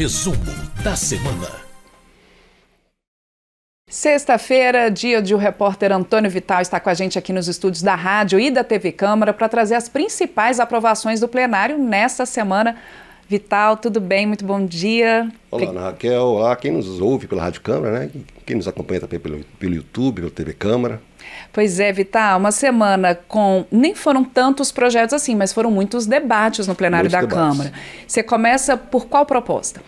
Resumo da semana. Sexta-feira, dia de o repórter Antônio Vital estar com a gente aqui nos estúdios da rádio e da TV Câmara para trazer as principais aprovações do plenário nesta semana. Vital, tudo bem? Muito bom dia. Olá, Ana Raquel. Olá, quem nos ouve pela Rádio Câmara, né? Quem nos acompanha também pelo YouTube, pela TV Câmara. Pois é, Vital, uma semana com... Nem foram tantos projetos assim, mas foram muitos debates no plenário da Câmara. Você começa por qual proposta?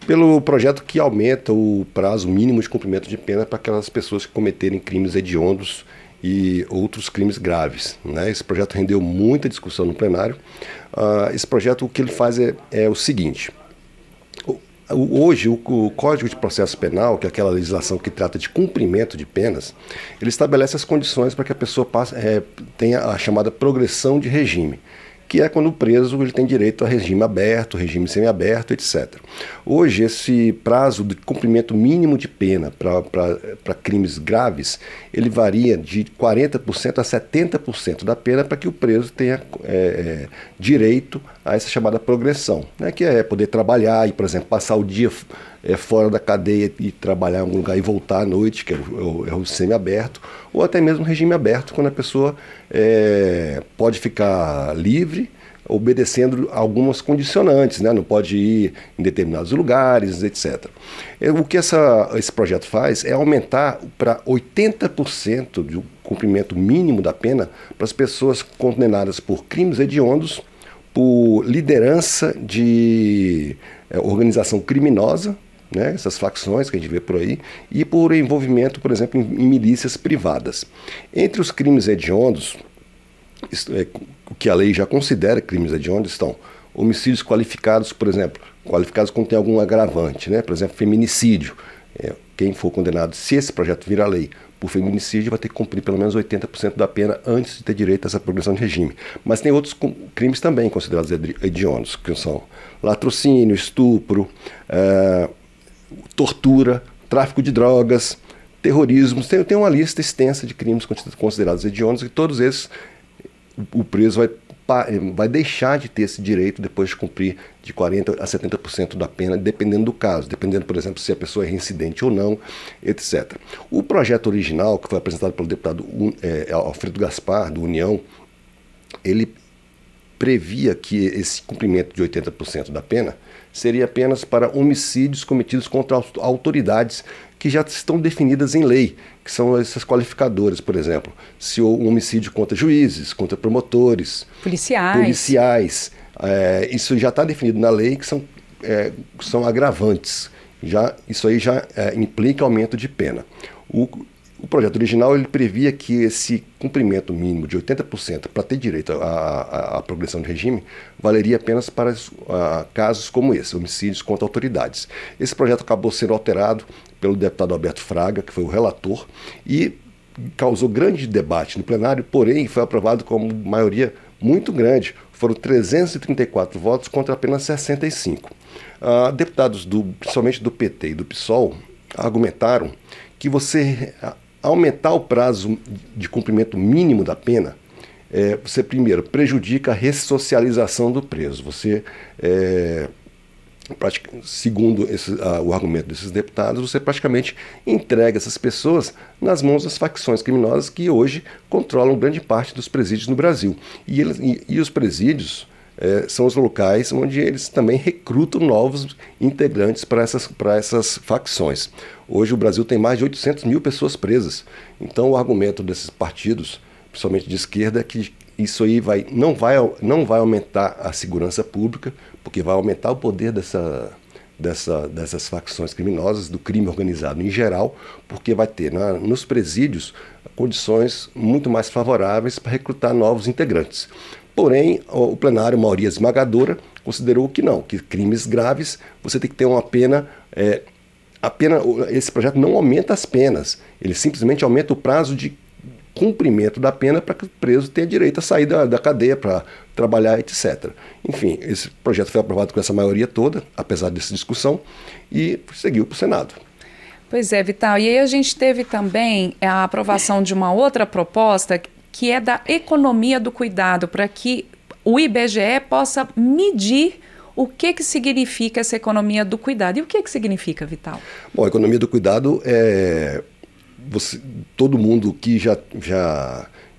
Pelo projeto que aumenta o prazo mínimo de cumprimento de pena para aquelas pessoas que cometerem crimes hediondos e outros crimes graves, né? Esse projeto rendeu muita discussão no plenário. Esse projeto, o que ele faz é o seguinte: hoje o Código de Processo Penal, que é aquela legislação que trata de cumprimento de penas, ele estabelece as condições para que a pessoa tenha a chamada progressão de regime, que é quando o preso ele tem direito a regime aberto, regime semiaberto, etc. Hoje, esse prazo de cumprimento mínimo de pena para crimes graves, ele varia de 40% a 70% da pena para que o preso tenha direito a essa chamada progressão, né, que é poder trabalhar e, por exemplo, passar o dia fora da cadeia e trabalhar em algum lugar e voltar à noite, que é o semiaberto, ou até mesmo regime aberto, quando a pessoa pode ficar livre, obedecendo algumas condicionantes, né? Não pode ir em determinados lugares, etc. O que esse projeto faz é aumentar para 80% do cumprimento mínimo da pena para as pessoas condenadas por crimes hediondos, por liderança de organização criminosa, né, essas facções que a gente vê por aí, e por envolvimento, por exemplo, em milícias privadas. Entre os crimes hediondos, o que a lei já considera crimes hediondos, estão homicídios qualificados, por exemplo, qualificados quando tem algum agravante, né, por exemplo, feminicídio. Quem for condenado, se esse projeto virar lei, por feminicídio, vai ter que cumprir pelo menos 80% da pena antes de ter direito a essa progressão de regime. Mas tem outros crimes também considerados hediondos, que são latrocínio, estupro, tortura, tráfico de drogas, terrorismo. Tem uma lista extensa de crimes considerados hediondos e todos esses o preso vai deixar de ter esse direito depois de cumprir de 40% a 70% da pena, dependendo do caso, dependendo, por exemplo, se a pessoa é reincidente ou não, etc. O projeto original, que foi apresentado pelo deputado Alfredo Gaspar, do União, ele previa que esse cumprimento de 80% da pena seria apenas para homicídios cometidos contra autoridades que já estão definidas em lei, que são essas qualificadoras, por exemplo, se um homicídio contra juízes, contra promotores, policiais, isso já está definido na lei, que são agravantes. Isso aí já implica aumento de pena. O projeto original ele previa que esse cumprimento mínimo de 80% para ter direito à progressão de regime valeria apenas para casos como esse, homicídios contra autoridades. Esse projeto acabou sendo alterado pelo deputado Alberto Fraga, que foi o relator, e causou grande debate no plenário, porém foi aprovado com maioria muito grande. Foram 334 votos contra apenas 65. Deputados principalmente do PT e do PSOL argumentaram que você aumentar o prazo de cumprimento mínimo da pena, você primeiro prejudica a ressocialização do preso. Você, segundo o argumento desses deputados, você praticamente entrega essas pessoas nas mãos das facções criminosas que hoje controlam grande parte dos presídios no Brasil. E os presídios são os locais onde eles também recrutam novos integrantes para essas facções. Hoje o Brasil tem mais de 800 mil pessoas presas. Então o argumento desses partidos, principalmente de esquerda, é que isso aí não vai aumentar a segurança pública, porque vai aumentar o poder dessas facções criminosas, do crime organizado em geral, porque vai ter nos presídios condições muito mais favoráveis para recrutar novos integrantes. Porém, o plenário, maioria esmagadora, considerou que não, que crimes graves você tem que ter uma pena. Esse projeto não aumenta as penas, ele simplesmente aumenta o prazo de cumprimento da pena para que o preso tenha direito a sair da cadeia para trabalhar, etc. Enfim, esse projeto foi aprovado com essa maioria toda, apesar dessa discussão, e seguiu para o Senado. Pois é, Vital, e aí a gente teve também a aprovação de uma outra proposta que é da economia do cuidado, para que o IBGE possa medir o que significa essa economia do cuidado? E o que significa, Vital? Bom, a economia do cuidado é todo mundo que já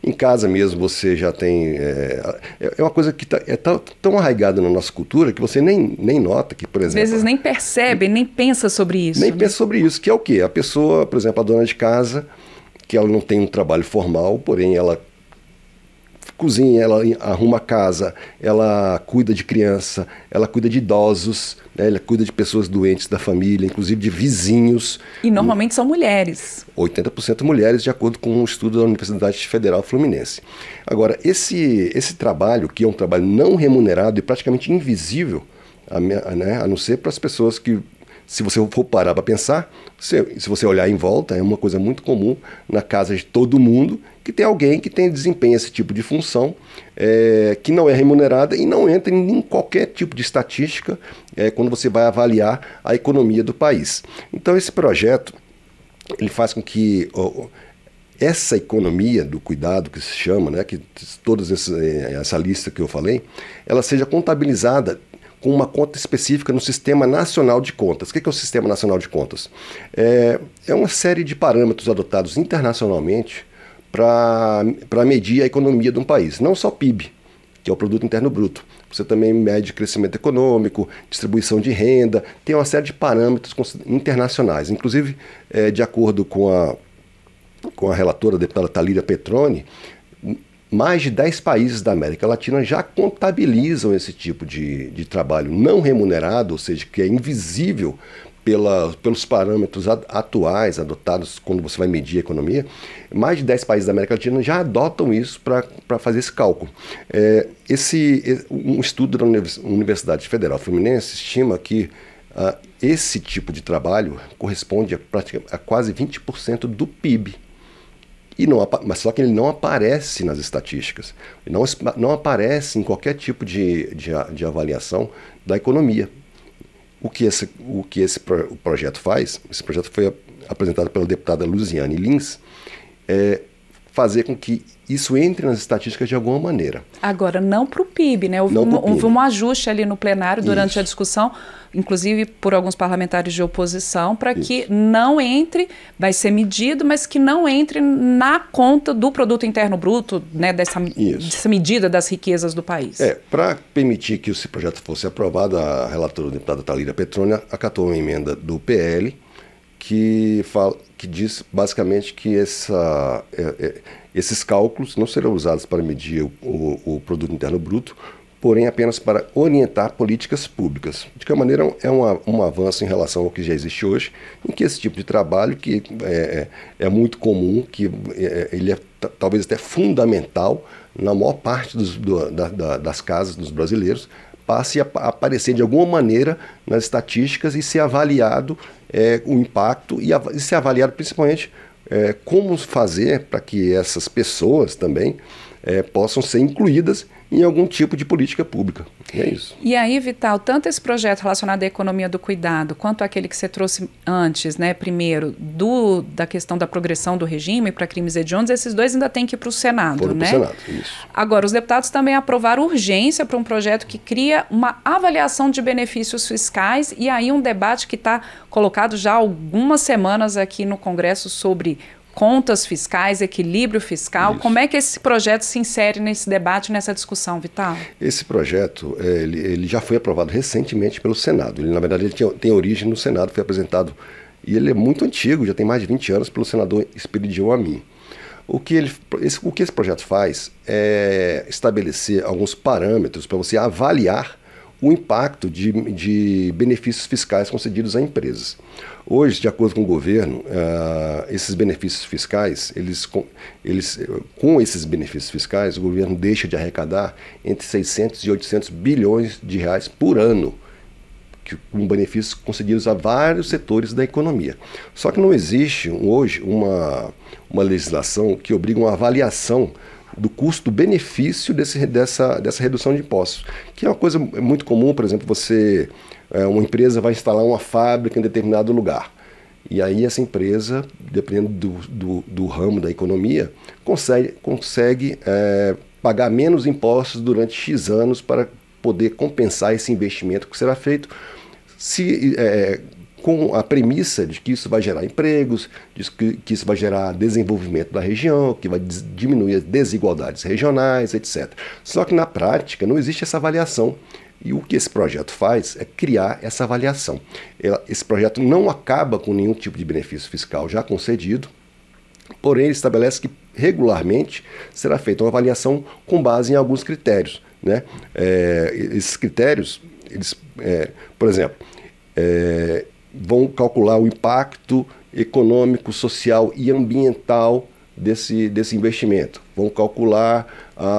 em casa mesmo você já tem... É uma coisa que é tão arraigada na nossa cultura que você nem nota que, por exemplo... Às vezes nem percebe, nem pensa sobre isso. Nem pensa sobre isso, que é o quê? A pessoa, por exemplo, a dona de casa, que ela não tem um trabalho formal, porém ela cozinha, ela arruma a casa, ela cuida de criança, ela cuida de idosos, né? Ela cuida de pessoas doentes da família, inclusive de vizinhos. E normalmente são mulheres. 80% mulheres, de acordo com um estudo da Universidade Federal Fluminense. Agora, esse trabalho, que é um trabalho não remunerado e praticamente invisível, né? A não ser para as pessoas que, se você for parar para pensar, se você olhar em volta, é uma coisa muito comum na casa de todo mundo, que tem alguém que desempenha esse tipo de função, que não é remunerada e não entra em qualquer tipo de estatística quando você vai avaliar a economia do país. Então esse projeto, ele faz com que essa economia do cuidado, que se chama, né, que toda essa lista que eu falei, ela seja contabilizada com uma conta específica no Sistema Nacional de Contas. O que é o Sistema Nacional de Contas? É uma série de parâmetros adotados internacionalmente para medir a economia de um país. Não só PIB, que é o Produto Interno Bruto. Você também mede crescimento econômico, distribuição de renda, tem uma série de parâmetros internacionais. Inclusive, de acordo com a relatora, a deputada Thalíria Petroni, mais de 10 países da América Latina já contabilizam esse tipo de trabalho não remunerado, ou seja, que é invisível pelos parâmetros atuais adotados quando você vai medir a economia. Mais de 10 países da América Latina já adotam isso para fazer esse cálculo. Um estudo da Universidade Federal Fluminense estima que esse tipo de trabalho corresponde a quase 20% do PIB. Mas só que ele não aparece nas estatísticas, ele não aparece em qualquer tipo de avaliação da economia. O que esse projeto faz, esse projeto foi apresentado pela deputada Luziane Lins, fazer com que isso entre nas estatísticas de alguma maneira. Agora, não para o PIB, né? Houve um ajuste ali no plenário durante a discussão, inclusive por alguns parlamentares de oposição, para que não entre, vai ser medido, mas que não entre na conta do Produto Interno Bruto, né, dessa medida das riquezas do país. Para permitir que esse projeto fosse aprovado, a relatora deputada Thalíria Petroni acatou uma emenda do PL que diz basicamente que esses cálculos não serão usados para medir o Produto Interno Bruto, porém apenas para orientar políticas públicas. De qualquer maneira, é um avanço em relação ao que já existe hoje, em que esse tipo de trabalho, que é muito comum, que ele é talvez até fundamental na maior parte das casas dos brasileiros, passe a aparecer de alguma maneira nas estatísticas e ser avaliado o impacto e ser avaliado principalmente como fazer para que essas pessoas também possam ser incluídas em algum tipo de política pública. É isso. E aí, Vital, tanto esse projeto relacionado à economia do cuidado, quanto aquele que você trouxe antes, né, primeiro, da questão da progressão do regime para crimes hediondos, esses dois ainda têm que ir para o Senado, Foram né? para o Senado, isso. Agora, os deputados também aprovaram urgência para um projeto que cria uma avaliação de benefícios fiscais, e aí um debate que está colocado já há algumas semanas aqui no Congresso sobre contas fiscais, equilíbrio fiscal. Isso. Como é que esse projeto se insere nesse debate, nessa discussão, Vital? Esse projeto ele já foi aprovado recentemente pelo Senado. Ele, na verdade, ele tem origem no Senado, foi apresentado, e ele é muito antigo, já tem mais de 20 anos, pelo senador Espiridião Amin. O que esse projeto faz é estabelecer alguns parâmetros para você avaliar o impacto de benefícios fiscais concedidos a empresas. Hoje, de acordo com o governo, esses benefícios fiscais, com esses benefícios fiscais, o governo deixa de arrecadar entre 600 e 800 bilhões de reais por ano, com benefícios concedidos a vários setores da economia. Só que não existe hoje uma legislação que obriga uma avaliação do custo-benefício dessa redução de impostos, que é uma coisa muito comum. Por exemplo, uma empresa vai instalar uma fábrica em determinado lugar, e aí essa empresa, dependendo do ramo da economia, consegue pagar menos impostos durante X anos para poder compensar esse investimento que será feito com a premissa de que isso vai gerar empregos, de que isso vai gerar desenvolvimento da região, que vai diminuir as desigualdades regionais, etc. Só que na prática não existe essa avaliação. E o que esse projeto faz é criar essa avaliação. Esse projeto não acaba com nenhum tipo de benefício fiscal já concedido, porém ele estabelece que regularmente será feita uma avaliação com base em alguns critérios, né? Esses critérios, por exemplo, vão calcular o impacto econômico, social e ambiental desse investimento. Vão calcular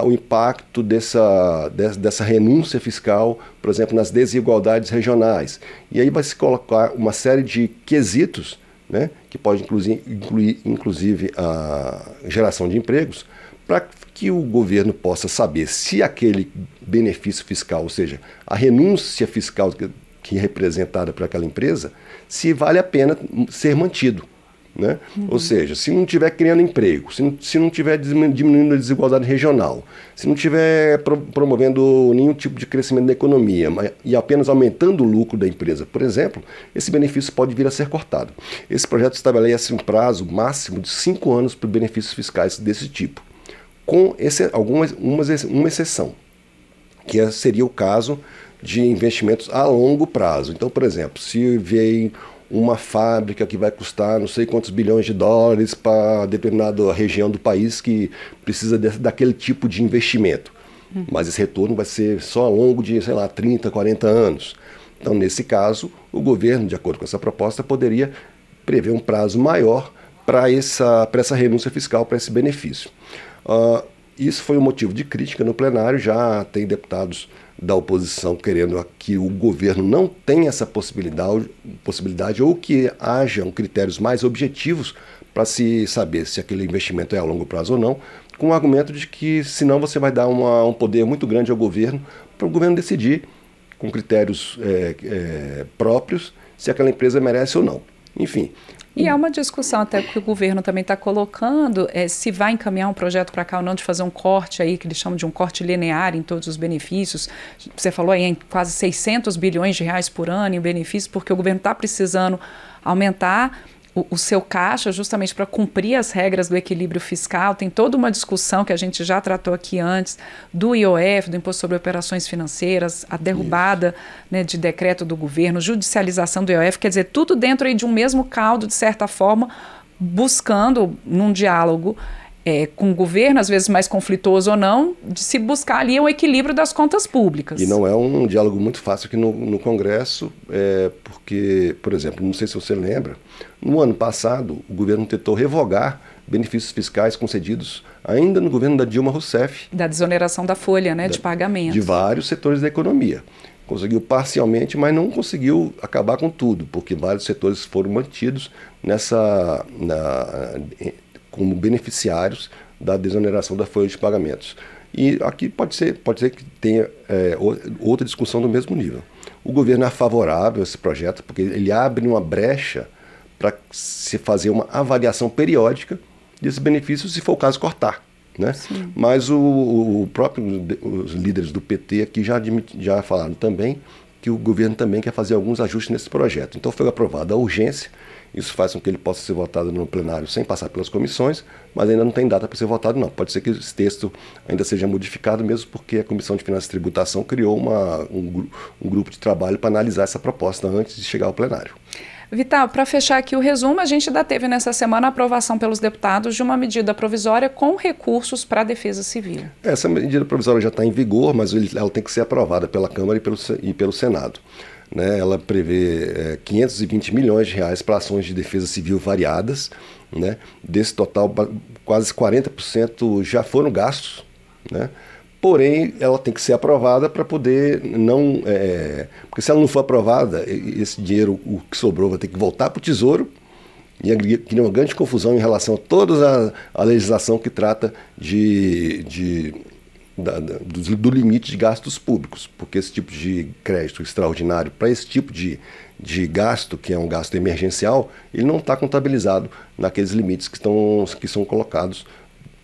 o impacto dessa renúncia fiscal, por exemplo, nas desigualdades regionais. E aí vai se colocar uma série de quesitos, né, que pode incluir inclusive a geração de empregos, para que o governo possa saber se aquele benefício fiscal, ou seja, a renúncia fiscal que é representada por aquela empresa, se vale a pena ser mantido, né? Ou seja, se não estiver criando emprego, se não estiver diminuindo a desigualdade regional, se não estiver promovendo nenhum tipo de crescimento da economia e apenas aumentando o lucro da empresa, por exemplo, esse benefício pode vir a ser cortado. Esse projeto estabelece um prazo máximo de 5 anos para benefícios fiscais desse tipo, com uma exceção, que seria o caso de investimentos a longo prazo. Então, por exemplo, se vem uma fábrica que vai custar não sei quantos bilhões de dólares para determinada região do país que precisa daquele tipo de investimento. Mas esse retorno vai ser só ao longo de, 30, 40 anos. Então, nesse caso, o governo, de acordo com essa proposta, poderia prever um prazo maior para essa renúncia fiscal, para esse benefício. Isso foi um motivo de crítica no plenário. Já tem deputados da oposição querendo que o governo não tenha essa possibilidade ou que hajam critérios mais objetivos para se saber se aquele investimento é a longo prazo ou não, com o argumento de que senão você vai dar um poder muito grande ao governo para o governo decidir com critérios próprios se aquela empresa merece ou não. Enfim. E é uma discussão até que o governo também está colocando, se vai encaminhar um projeto para cá ou não, de fazer um corte aí, que eles chamam de um corte linear em todos os benefícios. Você falou aí em quase 600 bilhões de reais por ano em benefícios, porque o governo está precisando aumentar o seu caixa justamente para cumprir as regras do equilíbrio fiscal. Tem toda uma discussão que a gente já tratou aqui antes do IOF, do Imposto sobre Operações Financeiras, a derrubada, né, de decreto do governo, judicialização do IOF, quer dizer, tudo dentro aí de um mesmo caldo, de certa forma, buscando num diálogo com o governo, às vezes mais conflituoso ou não, de se buscar ali o equilíbrio das contas públicas. E não é um diálogo muito fácil aqui no Congresso, porque, por exemplo, não sei se você lembra, no ano passado o governo tentou revogar benefícios fiscais concedidos ainda no governo da Dilma Rousseff. Da desoneração da folha, né, de pagamento. De vários setores da economia. Conseguiu parcialmente, mas não conseguiu acabar com tudo, porque vários setores foram mantidos como beneficiários da desoneração da folha de pagamentos. E aqui pode ser que tenha outra discussão do mesmo nível. O governo é favorável a esse projeto porque ele abre uma brecha para se fazer uma avaliação periódica desses benefícios, se for o caso, cortar, né? Mas os líderes do PT aqui já falaram também que o governo também quer fazer alguns ajustes nesse projeto. Então foi aprovada a urgência. Isso faz com que ele possa ser votado no plenário sem passar pelas comissões, mas ainda não tem data para ser votado, não. Pode ser que esse texto ainda seja modificado, mesmo porque a Comissão de Finanças e Tributação criou um grupo de trabalho para analisar essa proposta antes de chegar ao plenário. Vital, para fechar aqui o resumo, a gente ainda teve nessa semana a aprovação pelos deputados de uma medida provisória com recursos para a Defesa Civil. Essa medida provisória já está em vigor, mas ela tem que ser aprovada pela Câmara e pelo Senado. Né, ela prevê 520 milhões de reais para ações de defesa civil variadas. Né? Desse total, quase 40% já foram gastos. Né? Porém, ela tem que ser aprovada para poder não... porque se ela não for aprovada, esse dinheiro, o que sobrou, vai ter que voltar para o Tesouro. E cria uma grande confusão em relação a toda a legislação que trata do limite de gastos públicos, porque esse tipo de crédito extraordinário para esse tipo de gasto, que é um gasto emergencial, ele não está contabilizado naqueles limites que são colocados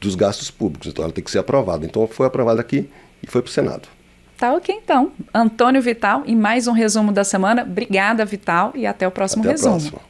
dos gastos públicos. Então ela tem que ser aprovada. Então foi aprovada aqui e foi para o Senado. Tá ok, então. Antônio Vital, em mais um resumo da semana. Obrigada, Vital, e até o próximo Até a resumo. próxima.